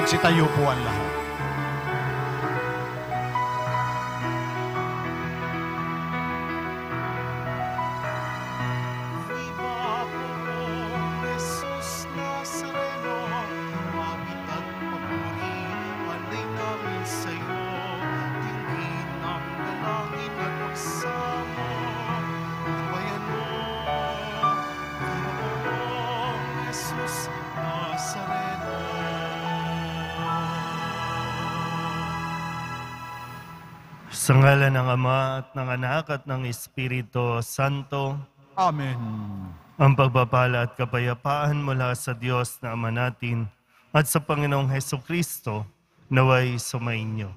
Magsitayo po ang lahat. Sa ngalan ng Ama at ng Anak at ng Espiritu Santo. Amen. Ang pagpapala at kapayapaan mula sa Diyos na Ama natin at sa Panginoong Hesukristo naway sumainyo.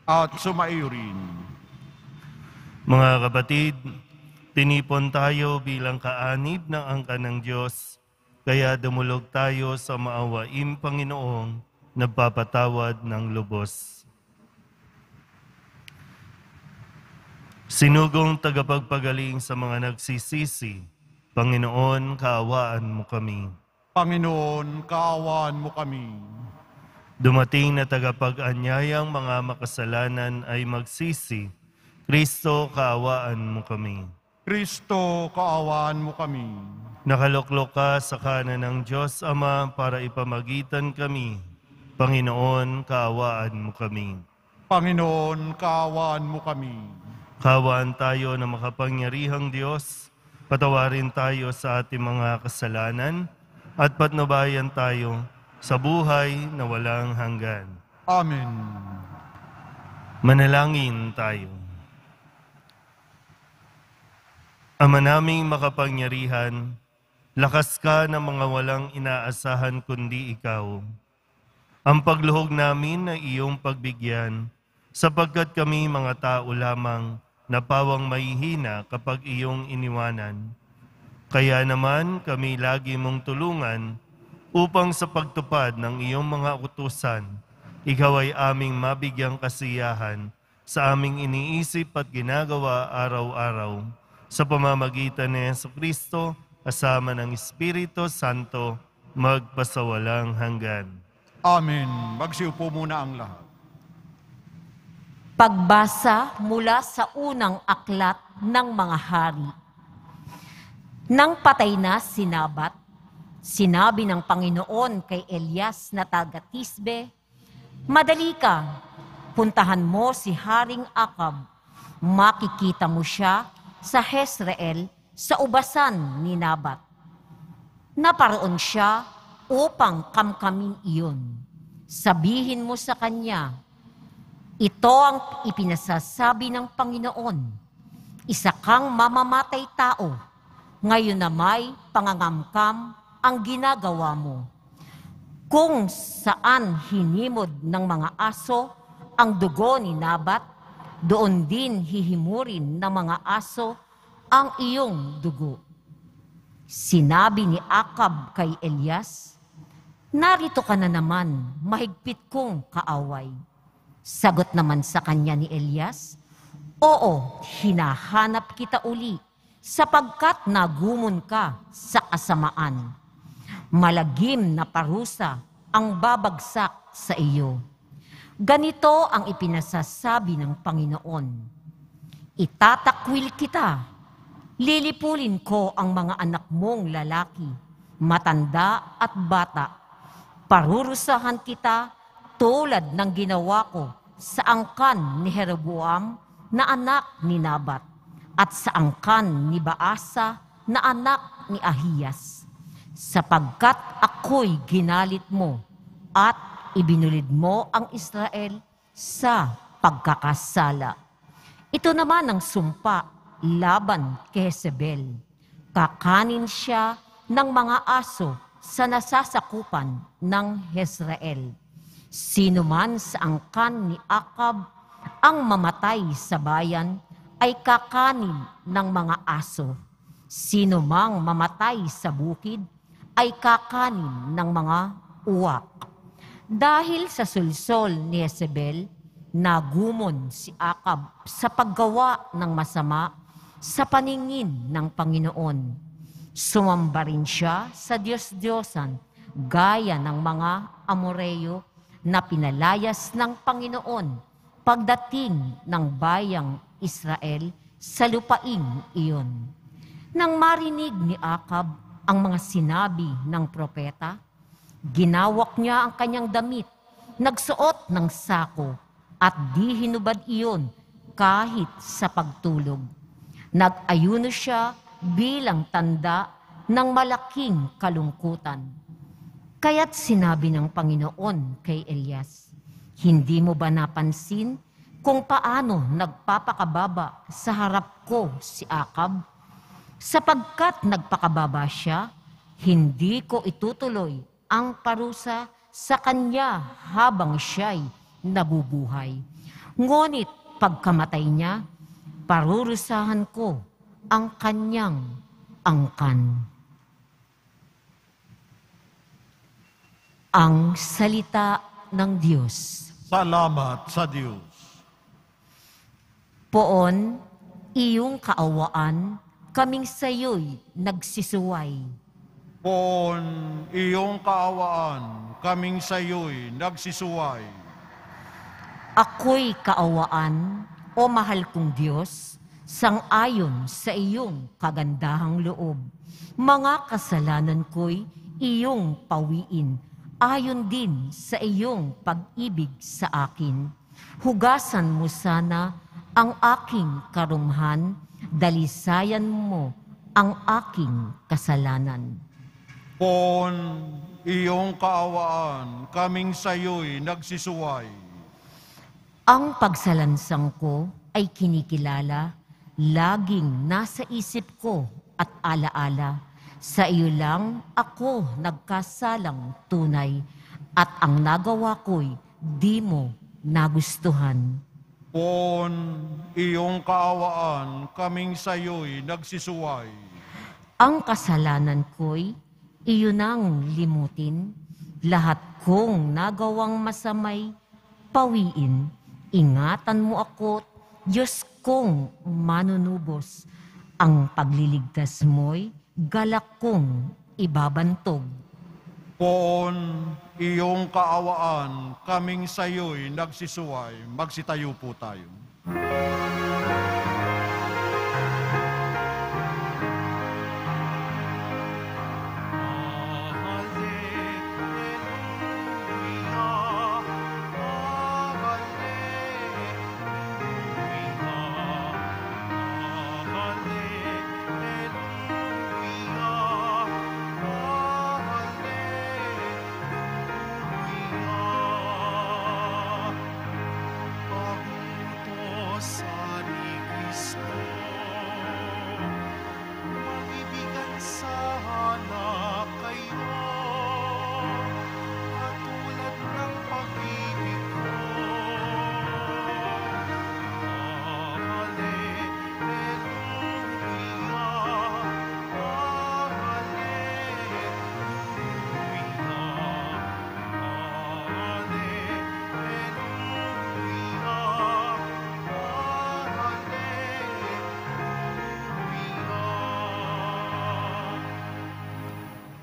At sumaiyo rin. Mga kapatid, tinipon tayo bilang kaanib ng angkan ng Diyos, kaya dumulog tayo sa maawaing Panginoong nagpapatawad ng lubos. Sinugong tagapagpagaling sa mga nagsisisi, Panginoon, kaawaan mo kami. Panginoon, kaawaan mo kami. Dumating na tagapag-anyayang mga makasalanan ay magsisi, Kristo, kaawaan mo kami. Kristo, kaawaan mo kami. Nakaluklok ka sa kanan ng Diyos Ama para ipamagitan kami. Panginoon, kaawaan mo kami. Panginoon, kaawaan mo kami. Kaawaan tayo na makapangyarihang Diyos, patawarin tayo sa ating mga kasalanan, at patnubayan tayo sa buhay na walang hanggan. Amen. Manalangin tayo. Ama naming makapangyarihan, lakas ka ng mga walang inaasahan kundi ikaw. Ang pagluhog namin na iyong pagbigyan, sapagkat kami mga tao lamang na pawang mahihina kapag iyong iniwanan. Kaya naman kami lagi mong tulungan upang sa pagtupad ng iyong mga utusan, ikaw ay aming mabigyang kasiyahan sa aming iniisip at ginagawa araw-araw sa pamamagitan ni Jesucristo kasama ng Espiritu Santo magpasawalang hanggan. Amen. Magsiupo muna ang lahat. Pagbasa mula sa unang aklat ng mga hari. Nang patay na si Nabat, sinabi ng Panginoon kay Elias na taga-Tisbe, "Madali ka, puntahan mo si Haring Akab. Makikita mo siya sa Jezreel sa ubasan ni Nabat. Naparoon siya upang kamkamin iyon. Sabihin mo sa kanya, ito ang ipinasasabi ng Panginoon. Isa kang mamamatay tao. Ngayon na may pangangamkam ang ginagawa mo. Kung saan hinimod ng mga aso ang dugo ni Nabat, doon din hihimurin ng mga aso ang iyong dugo." Sinabi ni Akab kay Elias, "Narito ka na naman, mahigpit kong kaaway." Sagot naman sa kanya ni Elias, "Oo, hinahanap kita uli, sapagkat nagumon ka sa kasamaan. Malagim na parusa ang babagsak sa iyo. Ganito ang ipinasasabi ng Panginoon, itatakwil kita, lilipulin ko ang mga anak mong lalaki, matanda at bata. Parurusahan kita tulad ng ginawa ko sa angkan ni Jeroboam na anak ni Nabat at sa angkan ni Baasa na anak ni Ahiyas, sapagkat ako'y ginalit mo at ibinulid mo ang Israel sa pagkakasala. Ito naman ang sumpa laban kay Jezebel. Kakanin siya ng mga aso sa nasasakupan ng Jezreel. Sino man sa angkan ni Akab ang mamatay sa bayan ay kakanin ng mga aso. Sino mang mamatay sa bukid ay kakanin ng mga uwak. Dahil sa sulsol ni Jezebel, nagumon si Akab sa paggawa ng masama sa paningin ng Panginoon. Sumamba rin siya sa Diyos-Diyosan gaya ng mga Amoreo na pinalayas ng Panginoon pagdating ng bayang Israel sa lupaing iyon. Nang marinig ni Akab ang mga sinabi ng propeta, ginawak niya ang kanyang damit, nagsuot ng sako, at di hinubad iyon kahit sa pagtulog. Nag-ayuno siya bilang tanda ng malaking kalungkutan. Kaya't sinabi ng Panginoon kay Elias, hindi mo ba napansin kung paano nagpapakababa sa harap ko si Akab? Sapagkat nagpakababa siya, hindi ko itutuloy ang parusa sa kanya habang siya'y nabubuhay. Ngunit pagkamatay niya, parurusahan ko ang kanyang angkan. Ang salita ng Diyos. Salamat sa Diyos. Poon, iyong kaawaan, kaming sayo'y nagsisuway. Poon, iyong kaawaan, kaming sayo'y nagsisuway. Ako'y kaawaan, o mahal kong Diyos, sang-ayon sa iyong kagandahang loob. Mga kasalanan ko'y iyong pawiin, ayon din sa iyong pag-ibig sa akin. Hugasan mo sana ang aking karumhan, dalisayan mo ang aking kasalanan. Poon, iyong kaawaan, kaming sayo'y nagsisuway. Ang pagsalansang ko ay kinikilala, laging nasa isip ko at alaala. Sa iyo lang ako nagkasalang tunay, at ang nagawa ko'y di mo nagustuhan. Poon, iyong kaawaan, kaming sayo'y nagsisuway. Ang kasalanan ko'y iyon ang limutin, lahat kong nagawang masamay, pawiin. Ingatan mo ako, Diyos kong manunubos. Ang pagliligtas mo'y galak kong ibabantog. Poon, iyong kaawaan, kaming sayo'y nagsisuway. Magsitayo po tayo.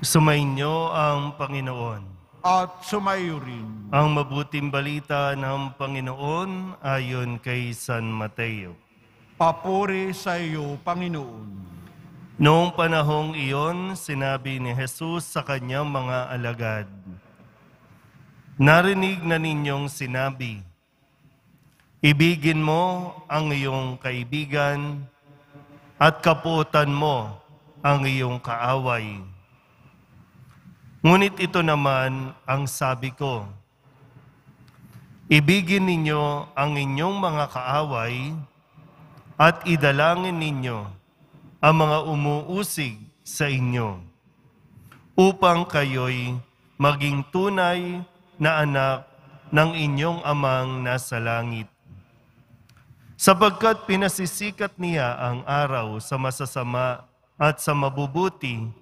Sumainyo ang Panginoon. At sumayo rin. Ang mabuting balita ng Panginoon ayon kay San Mateo. Papuri sa iyo, Panginoon. Noong panahong iyon, sinabi ni Jesus sa kanyang mga alagad, narinig na ninyong sinabi, ibigin mo ang iyong kaibigan at kaputan mo ang iyong kaaway. Ngunit ito naman ang sabi ko, ibigin ninyo ang inyong mga kaaway at idalangin ninyo ang mga umuusig sa inyo, upang kayo'y maging tunay na anak ng inyong amang nasa langit. Sapagkat pinasisikat niya ang araw sa masasama at sa mabubuti,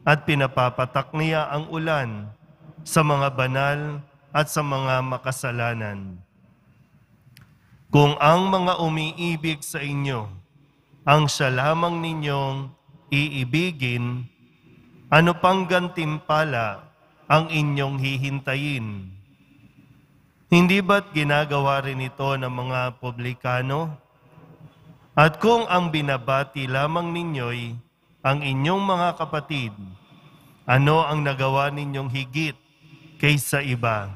at pinapapatak niya ang ulan sa mga banal at sa mga makasalanan. Kung ang mga umiibig sa inyo ang siya lamang ninyong iibigin, ano pang gantimpala ang inyong hihintayin? Hindi ba't ginagawa rin ito ng mga publikano? At kung ang binabati lamang ninyo'y ang inyong mga kapatid, ano ang nagawa ninyong higit kaysa iba?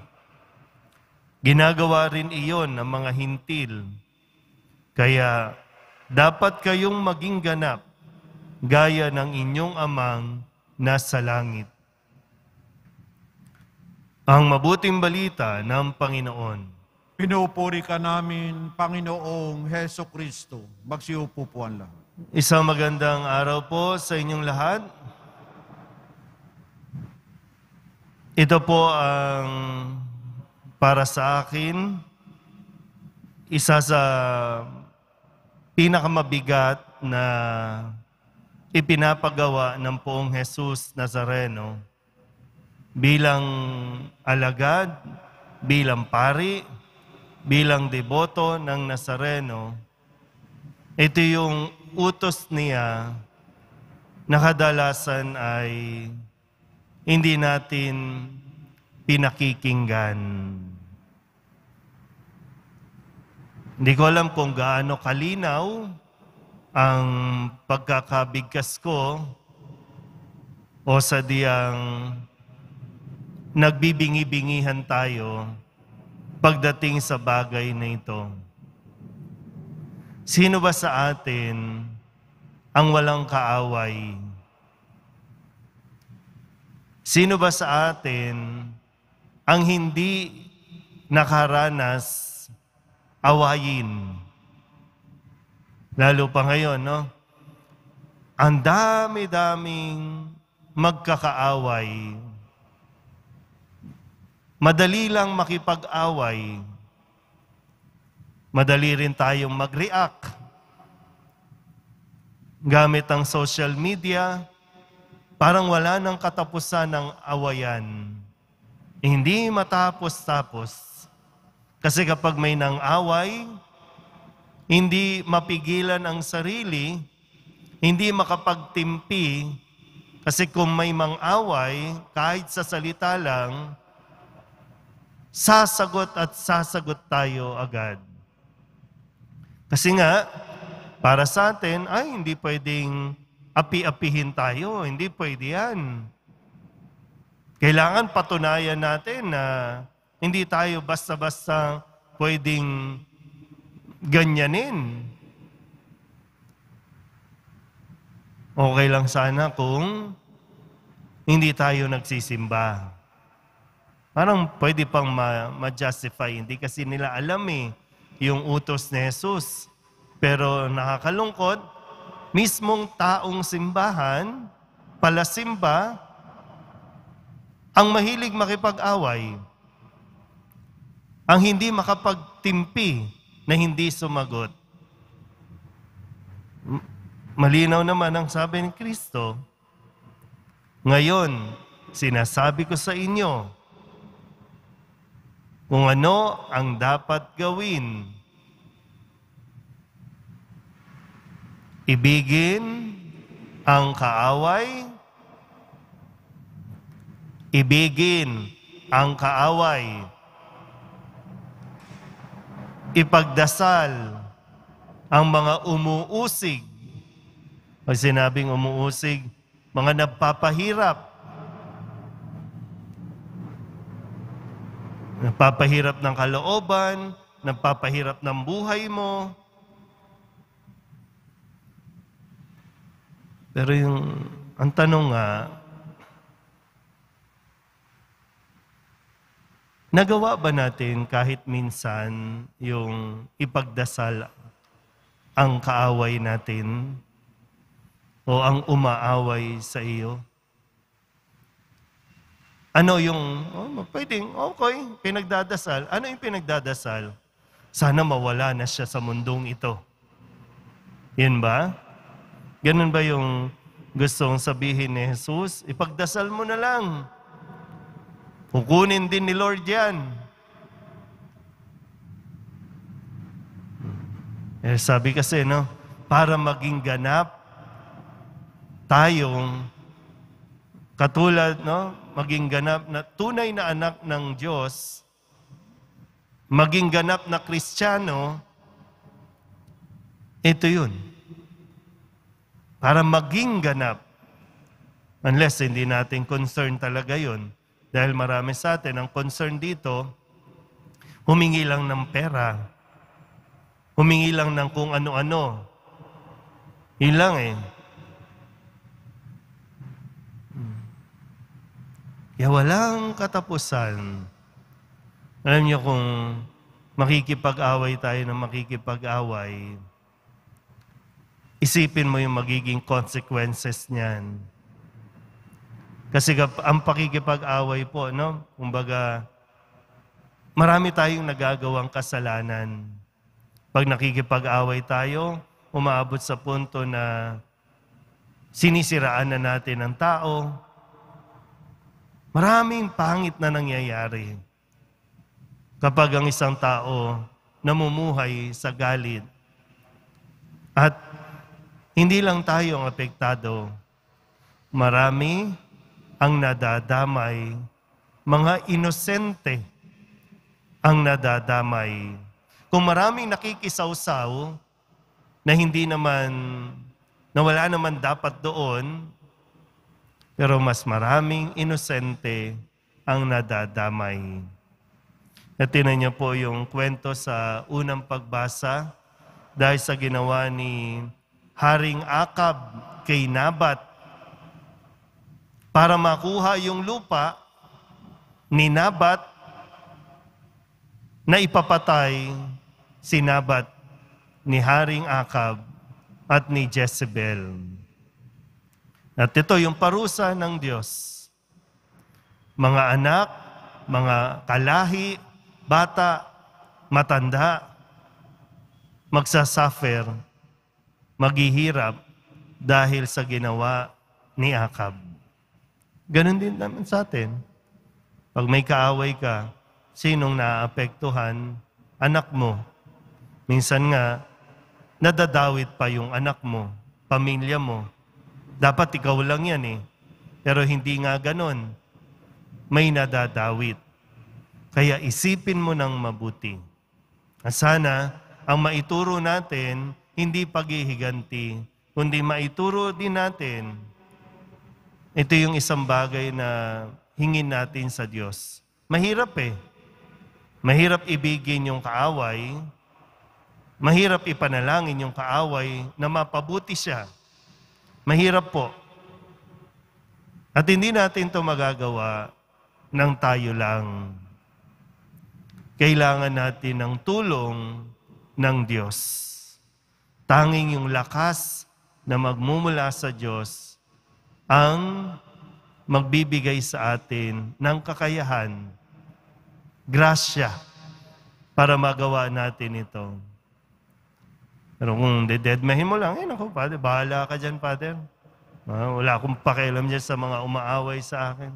Ginagawa rin iyon ng mga hintil. Kaya dapat kayong maging ganap gaya ng inyong amang nasa langit. Ang mabuting balita ng Panginoon. Pinupuri ka namin, Panginoong Heso Kristo. Magsiupo po ang lahat. Isang magandang araw po sa inyong lahat. Ito po ang para sa akin, isa sa pinakamabigat na ipinapagawa ng poong Jesus Nazareno bilang alagad, bilang pari, bilang deboto ng Nazareno. Ito yung utos niya na kadalasan ay hindi natin pinakikinggan. Hindi ko alam kung gaano kalinaw ang pagkakabigkas ko o sadyang nagbibingi-bingihan tayo pagdating sa bagay na ito. Sino ba sa atin ang walang kaaway? Sino ba sa atin ang hindi nakaranas awayin? Lalo pa ngayon, no? Ang dami-daming magkakaaway. Madali lang makipag-away. Madali rin tayong mag-react. Gamit ang social media, parang wala nang katapusan ng awayan. Hindi matapos-tapos. Kasi kapag may nang-away, hindi mapigilan ang sarili, hindi makapagtimpi, kasi kung may mang-away, kahit sa salita lang, sasagot at sasagot tayo agad. Kasi nga, para sa atin, ay hindi pwedeng api-apihin tayo, hindi pwede yan. Kailangan patunayan natin na hindi tayo basta-basta pwedeng ganyanin. Okay lang sana kung hindi tayo nagsisimba. Parang pwede pang ma-justify. Hindi kasi nila alam yung utos ni Jesus. Pero nakakalungkot, mismong taong simbahan, palasimba, ang mahilig makipag-away. Ang hindi makapagtimpi na hindi sumagot. Malinaw naman ang sabi ni Kristo. Ngayon, sinasabi ko sa inyo kung ano ang dapat gawin. Ibigin ang kaaway. Ibigin ang kaaway. Ipagdasal ang mga umuusig. Pag sinabing umuusig, mga nagpapahirap. Nagpapahirap ng kalooban, nagpapahirap ng buhay mo. Pero ang tanong nga, nagawa ba natin kahit minsan yung ipagdasal ang kaaway natin o ang umaaway sa iyo? Ano yung, pwedeng, okay, pinagdadasal. Ano yung pinagdadasal? Sana mawala na siya sa mundong ito. Yun ba? Ganun ba yung gustong sabihin ni Jesus? Ipagdasal mo na lang. Kukunin din ni Lord yan. Sabi kasi, no, para maging ganap tayong katulad, no, maging ganap na tunay na anak ng Diyos, maging ganap na Kristiyano, ito yun. Para maging ganap, unless hindi natin concern talaga yun, dahil marami sa atin, ang concern dito, humingi lang ng pera, humingi lang ng kung ano-ano. Yun lang eh. Kaya walang katapusan. Alam niyo kung makikipag-away tayo ng makikipag-away, isipin mo yung magiging consequences niyan. Kasi ang pakikipag-away po, no? Kumbaga, marami tayong nagagawang kasalanan. Pag nakikipag-away tayo, umaabot sa punto na sinisiraan na natin ang tao. Maraming pangit na nangyayari kapag ang isang tao namumuhay sa galit. At hindi lang tayo ang apektado. Marami ang nadadamay, mga inosente ang nadadamay. Kung maraming nakikisawsaw na hindi naman, na wala naman dapat doon, pero mas maraming inosente ang nadadamay. At tinan niyo po yung kwento sa unang pagbasa dahil sa ginawa ni Haring Akab kay Nabat para makuha yung lupa ni Nabat na ipapatay si Nabat ni Haring Akab at ni Jezebel. At ito yung parusa ng Diyos. Mga anak, mga kalahi, bata, matanda, magsasuffer, maghihirap dahil sa ginawa ni Akab. Ganon din naman sa atin. Pag may kaaway ka, sinong naapektuhan? Anak mo. Minsan nga, nadadawit pa yung anak mo, pamilya mo. Dapat ikaw lang yan eh. Pero hindi nga ganon. May nadadawit. Kaya isipin mo ng mabuti. Sana ang maituro natin, hindi paghihiganti, kundi maituro din natin. Ito yung isang bagay na hingin natin sa Diyos. Mahirap eh. Mahirap ibigin yung kaaway. Mahirap ipanalangin yung kaaway na mapabuti siya. Mahirap po. At hindi natin ito magagawa ng tayo lang. Kailangan natin ng tulong ng Diyos. Tanging yung lakas na magmumula sa Diyos ang magbibigay sa atin ng kakayahan, grasya, para magawa natin ito. Pero kung dededmahin mo lang, naku, Father, bahala ka dyan, Father. Wala akong pakialam dyan sa mga umaaway sa akin.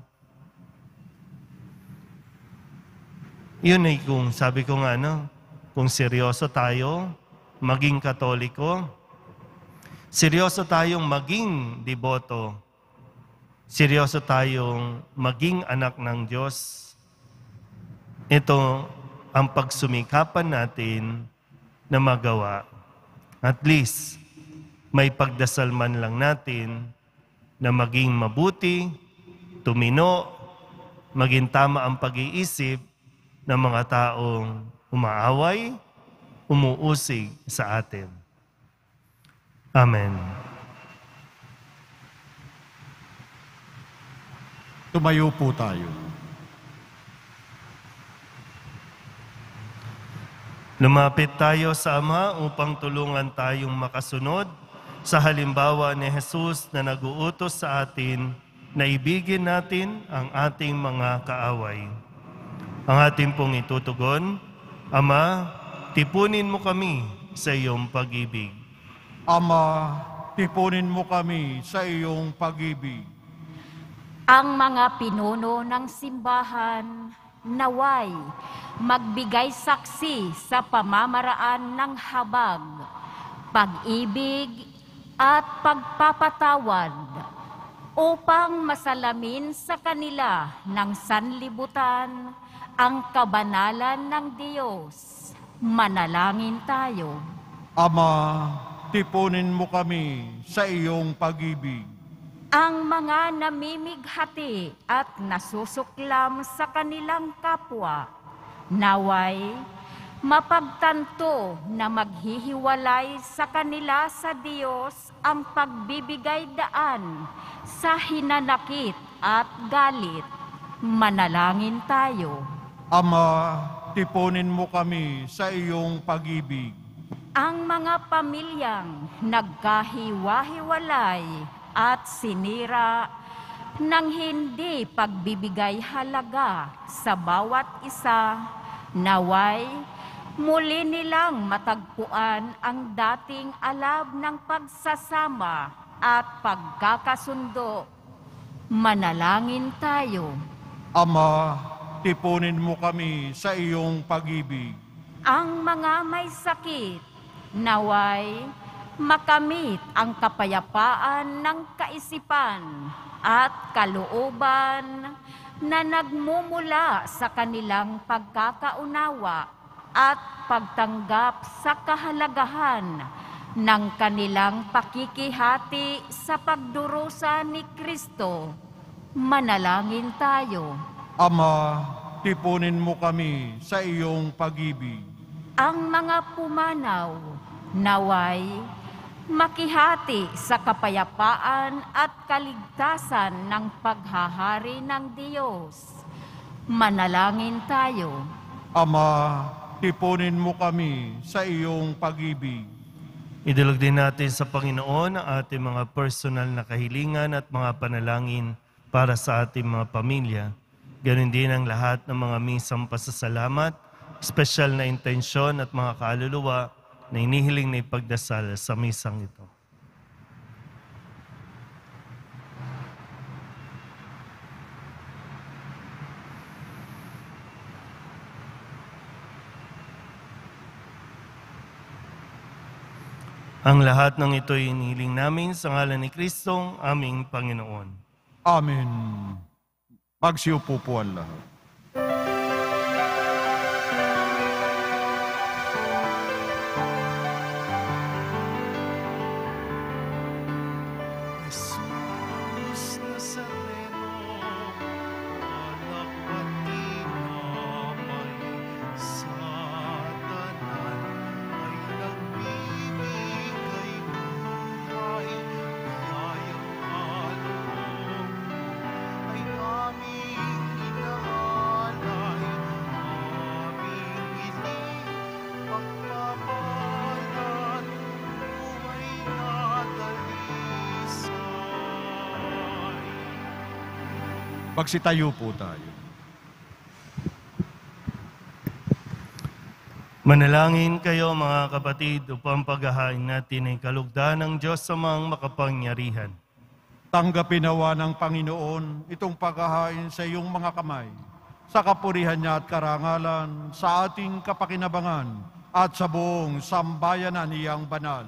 Yun ay kung, sabi ko nga, kung seryoso tayo, maging Katoliko, seryoso tayong maging deboto, seryoso tayong maging anak ng Diyos, ito ang pagsumikapan natin na magawa. At least, may pagdasal man lang natin na maging mabuti, tumino, maging tama ang pag-iisip ng mga taong umaaway, umuusig sa atin. Amen. Tumayo po tayo. Lumapit tayo sa Ama upang tulungan tayong makasunod sa halimbawa ni Jesus na nag-uutos sa atin na ibigin natin ang ating mga kaaway. Ang ating pong itutugon, Ama, tipunin mo kami sa iyong pag-ibig. Ama, tipunin mo kami sa iyong pag-ibig. Ang mga pinuno ng simbahan, naway, magbigay saksi sa pamamaraan ng habag, pag-ibig at pagpapatawad upang masalamin sa kanila ng sanlibutan ang kabanalan ng Diyos. Manalangin tayo. Ama, tipunin mo kami sa iyong pag-ibig. Ang mga namimighati at nasusuklam sa kanilang kapwa, naway mapagtanto na maghihiwalay sa kanila sa Diyos ang pagbibigay daan sa hinanakit at galit. Manalangin tayo. Ama, tipunin mo kami sa iyong pag-ibig. Ang mga pamilyang nagkahiwa-hiwalay at sinira ng hindi pagbibigay halaga sa bawat isa, naway muli nilang matagpuan ang dating alab ng pagsasama at pagkakasundo. Manalangin tayo. Ama, tipunin mo kami sa iyong pag-ibig. Ang mga may sakit, naway makamit ang kapayapaan ng kaisipan at kalooban na nagmumula sa kanilang pagkakaunawa at pagtanggap sa kahalagahan ng kanilang pakikihati sa pagdurusa ni Kristo. Manalangin tayo. Ama, tipunin mo kami sa iyong pag-ibig. Ang mga pumanaw, naway makihati sa kapayapaan at kaligtasan ng paghahari ng Diyos. Manalangin tayo. Ama, tipunin mo kami sa iyong pag-ibig. Idulog din natin sa Panginoon ang ating mga personal na kahilingan at mga panalangin para sa ating mga pamilya. Ganon din ang lahat ng mga misang pasasalamat, espesyal na intensyon at mga kaluluwa na inihiling na ipagdasal sa misang ito. Ang lahat ng ito ay inihiling namin sa ngalan ni Kristong aming Panginoon. Amen. Magsiupo po ang lahat. Jesus Nazareno, anak pati namay sa tanan ay nagbibigay buhay, biyayang kaloob ay aming inaalay, aming hiling pagpapalat, buhay na dalisay. Magsitayo po tayo. Manalangin kayo mga kapatid upang paghahain natin ay kalugdan ng Diyos sa mga makapangyarihan. Tanggapin nawa ng Panginoon itong paghahain sa iyong mga kamay, sa kapurihan niya at karangalan, sa ating kapakinabangan, at sa buong sambayanan niyang banal.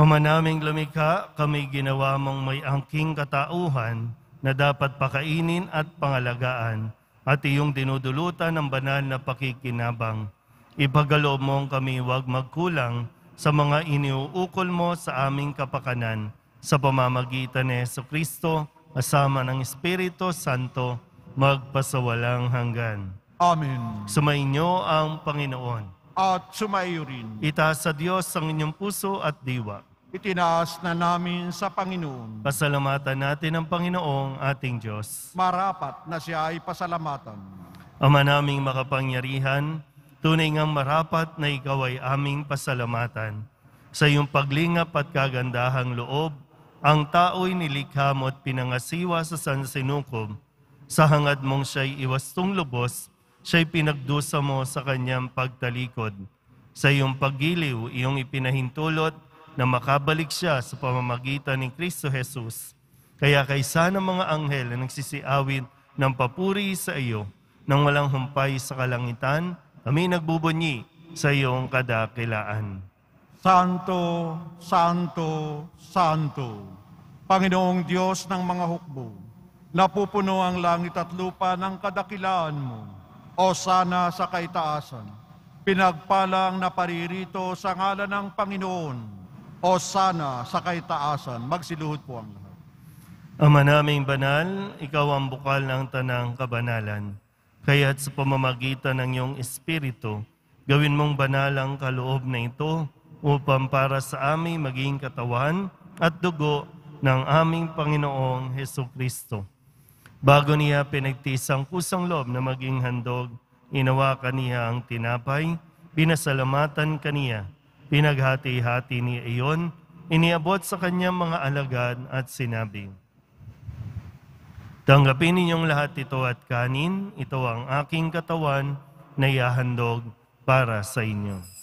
Humanaming lumikha, kami ginawa mong may angking katauhan na dapat pakainin at pangalagaan at iyong dinudulutan ng banal na pakikinabang. Ipagaloob mong kami huwag magkulang sa mga iniuukol mo sa aming kapakanan sa pamamagitan ni Jesucristo, kasama ng Espiritu Santo, magpasawalang hanggan. Amen. Sumainyo ang Panginoon. At sumaiyo rin. Itaas sa Diyos ang inyong puso at diwa. Itinaas na namin sa Panginoon. Pasalamatan natin ang Panginoong ating Diyos. Marapat na siya ay pasalamatan. Ama naming makapangyarihan, tunay ngang marapat na ikaw ay aming pasalamatan. Sa iyong paglingap at kagandahang loob, ang tao'y nilikha mo at pinangasiwa sa sansinukob. Sa hangad mong siya'y iwastong lubos, siya'y pinagdusa mo sa kanyang pagtalikod. Sa iyong paggiliw, iyong ipinahintulot na makabalik siya sa pamamagitan ni Kristo Jesus. Kaya kaysa ng mga anghel na nagsisiawit ng papuri sa iyo, nang walang humpay sa kalangitan, kami nagbubunyi sa iyong kadakilaan. Santo, Santo, Santo, Panginoong Diyos ng mga hukbo, napupuno ang langit at lupa ng kadakilaan mo. O sana sa kaitaasan. Pinagpalang na paririto sa ngalan ng Panginoon. O sana sa kaitaasan. Magsiluhod po ang lahat. Ama naming banal, ikaw ang bukal ng tanang kabanalan. Kaya't sa pamamagitan ng iyong Espiritu, gawin mong banal ang kaloob na ito upang para sa aming maging katawan at dugo ng aming Panginoong Hesukristo. Bago niya pinagtiis ang kusang loob na maging handog, inawakan niya ang tinapay, pinasalamatan kaniya, pinaghati-hati niya iyon, iniabot sa kanyang mga alagad at sinabi, "Tanggapin ninyong lahat ito at kanin, ito ang aking katawan na ihahandog para sa inyo."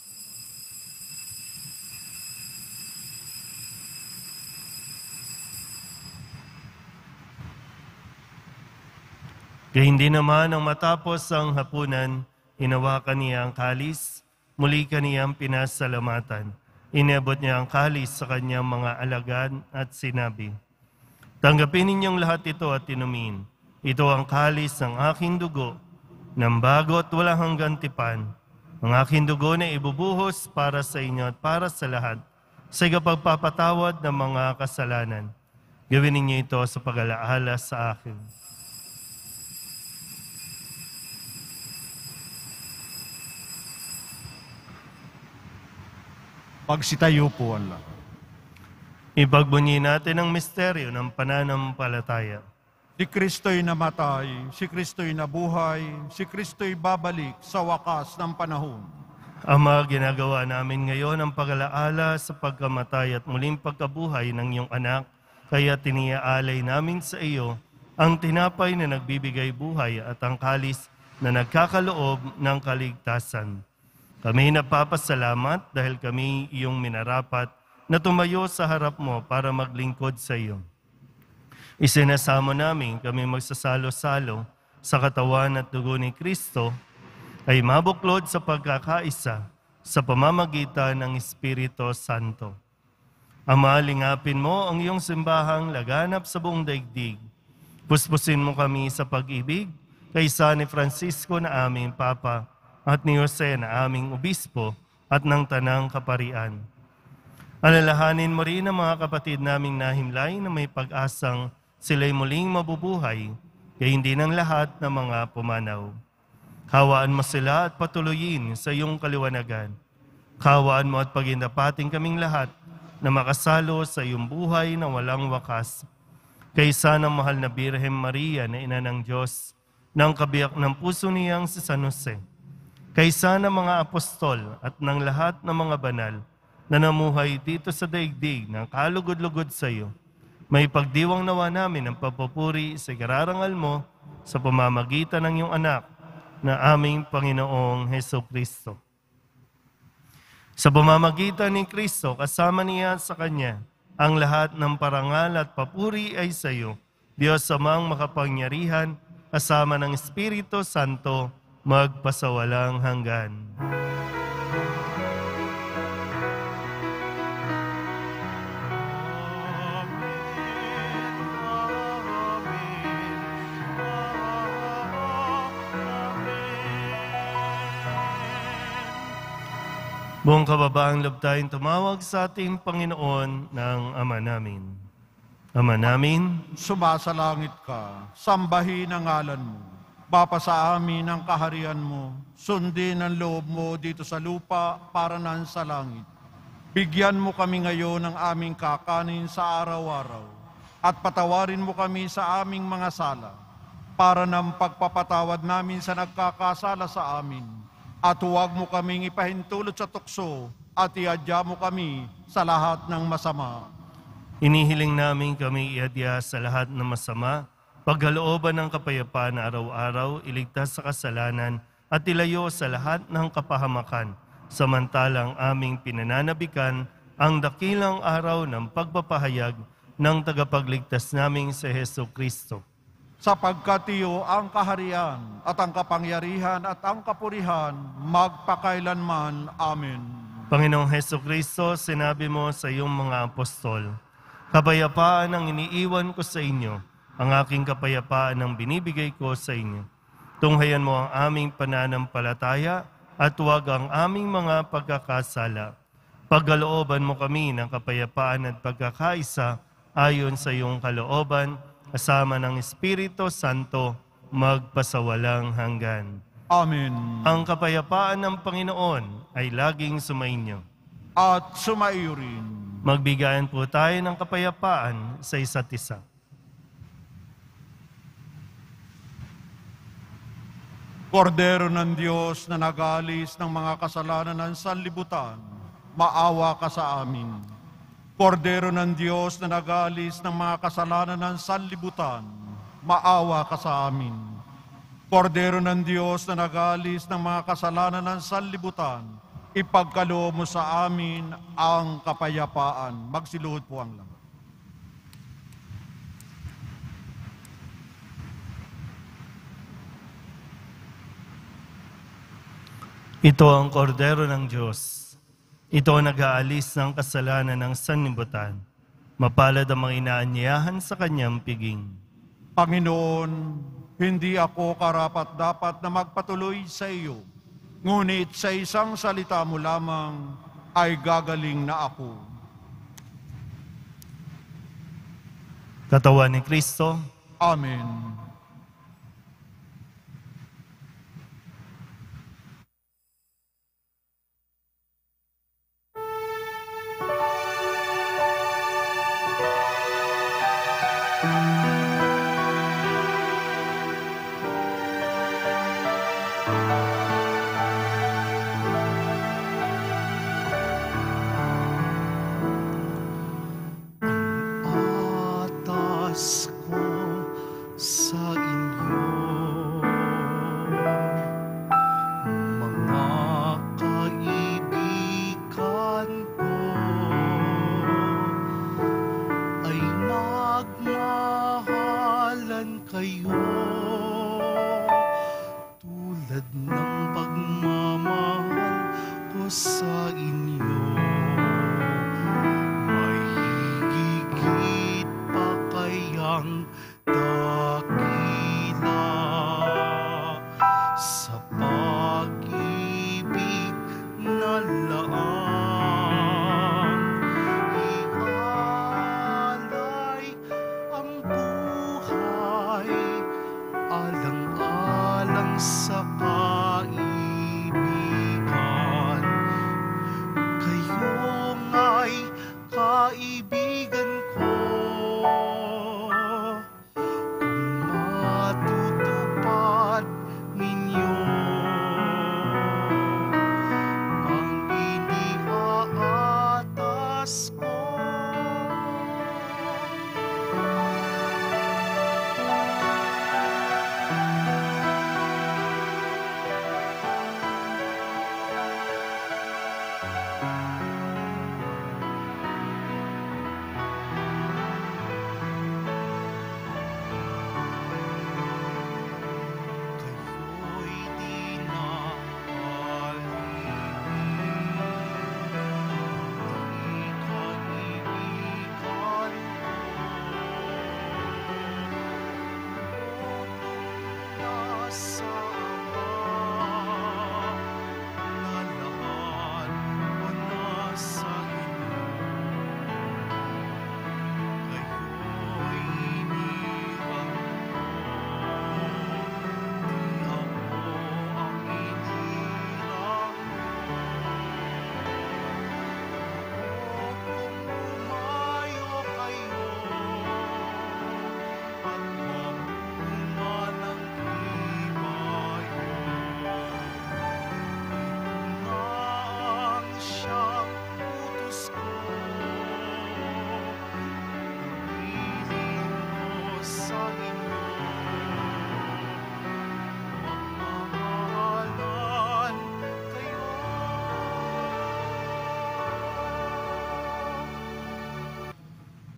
Kaya hindi naman ang matapos ang hapunan, inawakan niya ang kalis, muli kaniyang pinasalamatan. Inabot niya ang kalis sa kanyang mga alagad at sinabi, "Tanggapin ninyong lahat ito at inumin. Ito ang kalis ng aking dugo, ng bago at walang hanggang tipan. Ang aking dugo na ibubuhos para sa inyo at para sa lahat, sa ikapagpapatawad ng mga kasalanan. Gawin ninyo ito sa pag-alaala sa akin." Pagsitayo po ang lahat. Ipagbunyi natin ang misteryo ng pananampalataya. Si Kristo'y namatay, si Kristo'y nabuhay, si Kristo'y babalik sa wakas ng panahon. Ama, ginagawa namin ngayon ang pag-alaala sa pagkamatay at muling pagkabuhay ng iyong anak, kaya tiniaalay namin sa iyo ang tinapay na nagbibigay buhay at ang kalis na nagkakaloob ng kaligtasan. Kami napapasalamat dahil kami iyong minarapat na tumayo sa harap mo para maglingkod sa iyo. Isinasamo namin kami magsasalo-salo sa katawan at dugo ni Kristo ay mabuklod sa pagkakaisa sa pamamagitan ng Espiritu Santo. Ama, lingapin mo ang iyong simbahang laganap sa buong daigdig. Puspusin mo kami sa pag-ibig kaysa ni Francisco na aming Papa at ni Jose na aming Obispo at ng Tanang Kaparian. Alalahanin mo rin ang mga kapatid naming nahimlay na may pag-asang sila'y muling mabubuhay, kaya hindi ng lahat ng mga pumanaw. Kawaan mo sila at patuloyin sa iyong kaliwanagan. Kawaan mo at pagindapating kaming lahat na makasalo sa iyong buhay na walang wakas. Kaysa ng mahal na Birhen Maria na Ina ng Diyos, ng kabiyak ng puso niyang si San Jose, kaysa ng mga apostol at ng lahat ng mga banal na namuhay dito sa daigdig ng kalugod-lugod sa iyo, may pagdiwang nawa namin ang papupuri sa ikararangal mo sa pamamagitan ng iyong anak na aming Panginoong Hesukristo. Sa pamamagitan ni Kristo, kasama niya sa Kanya, ang lahat ng parangal at papuri ay sa iyo, Diyos Amang makapangyarihan, kasama ng Espiritu Santo, magpasawalang hanggan. Buong kababaang loob tayong tumawag sa ating Panginoon ng Ama namin. Ama namin, Sumasalangit ka, sambahin ang ngalan mo. Mapasa amin ang kaharian mo, sundin ang loob mo dito sa lupa para nan sa langit. Bigyan mo kami ngayon ng aming kakanin sa araw-araw at patawarin mo kami sa aming mga sala para ng pagpapatawad namin sa nagkakasala sa amin. At huwag mo kaming ipahintulot sa tukso at iadya mo kami sa lahat ng masama. inihiling namin kami iadya sa lahat ng masama, pagkalooban ng kapayapaan na araw-araw, iligtas sa kasalanan at ilayo sa lahat ng kapahamakan, samantalang aming pinananabikan ang dakilang araw ng pagpapahayag ng tagapagligtas naming si Hesukristo. Sapagkat iyo ang kaharian at ang kapangyarihan at ang kapurihan magpakailanman. Amen. Panginoong Hesukristo, sinabi mo sa iyong mga apostol, "Kapayapaan ang iniiwan ko sa inyo, ang aking kapayapaan ang binibigay ko sa inyo. Tunghayan mo ang aming pananampalataya at huwag ang aming mga pagkakasala. Pagkalooban mo kami ng kapayapaan at pagkakaisa ayon sa iyong kalooban, kasama ng Espiritu Santo, magpasawalang hanggan. Amen. Ang kapayapaan ng Panginoon ay laging sumainyo. At sumaiyo rin. Magbigayan po tayo ng kapayapaan sa isa't isa. Kordero ng Diyos na nag-aalis ng mga kasalanan ng sanlibutan, maawa ka sa amin. Kordero ng Diyos na nag-aalis ng mga kasalanan ng sanlibutan, maawa ka sa amin. Kordero ng Diyos na nag-aalis ng mga kasalanan ng sanlibutan, ipagkaloob mo sa amin ang kapayapaan. Magsiluhod po ang lahat. Ito ang kordero ng Diyos. Ito ang nag-aalis ng kasalanan ng sanlibutan. Mapalad ang mga inaanyayahan sa kanyang piging. Panginoon, hindi ako karapat-dapat na magpatuloy sa iyo, ngunit sa isang salita mo lamang ay gagaling na ako. Katawan ni Kristo. Amen.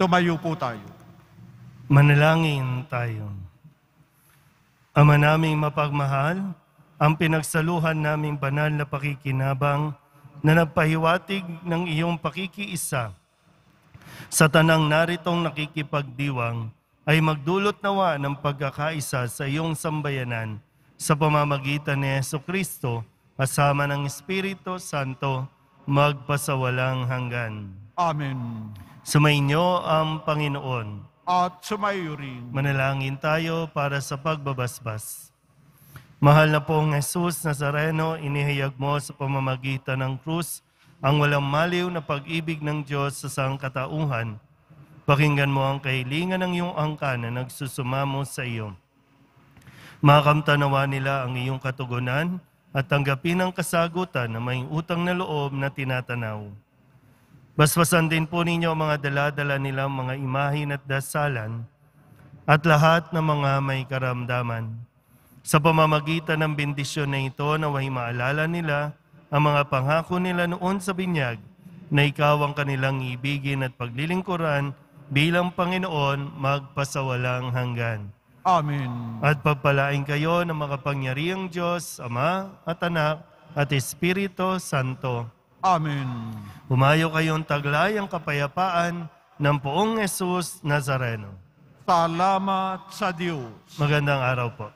Tumayo po tayo. Manalangin tayo. Ama naming mapagmahal, ang pinagsaluhan naming banal na pakikinabang na nagpahiwatig ng iyong pakikiisa sa tanang naritong nakikipagdiwang ay magdulot nawa ng pagkakaisa sa iyong sambayanan sa pamamagitan ni Jesucristo, kasama ng Espiritu Santo, magpasawalang hanggan. Amen. Sumainyo ang Panginoon. At sumayo rin. Manalangin tayo para sa pagbabasbas. Mahal na pong Jesus Nazareno, inihayag mo sa pamamagitan ng krus ang walang maliw na pag-ibig ng Diyos sa sangkatauhan. Pakinggan mo ang kahilingan ng iyong angkan na nagsusumamo sa iyo. Makamtanawa nila ang iyong katugunan at tanggapin ang kasagutan na may utang na loob na tinatanaw. Basbasan din po ninyo ang mga dala-dala nilang mga imahin at dasalan at lahat ng mga may karamdaman. Sa pamamagitan ng bendisyon na ito, naway maalala nila ang mga pangako nila noon sa binyag na ikaw ang kanilang ibigin at paglilingkuran bilang Panginoon magpasawalang hanggan. Amen. At pagpalain kayo ng makapangyarihang Diyos, Ama at Anak at Espiritu Santo. Amen. Humayo kayong taglay ang kapayapaan ng poong Jesus Nazareno. Salamat sa Diyos. Magandang araw po.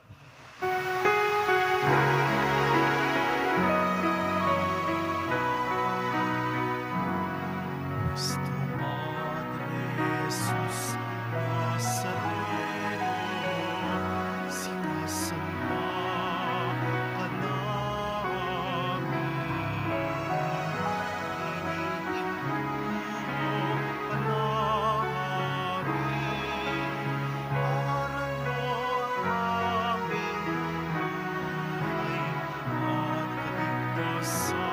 Sa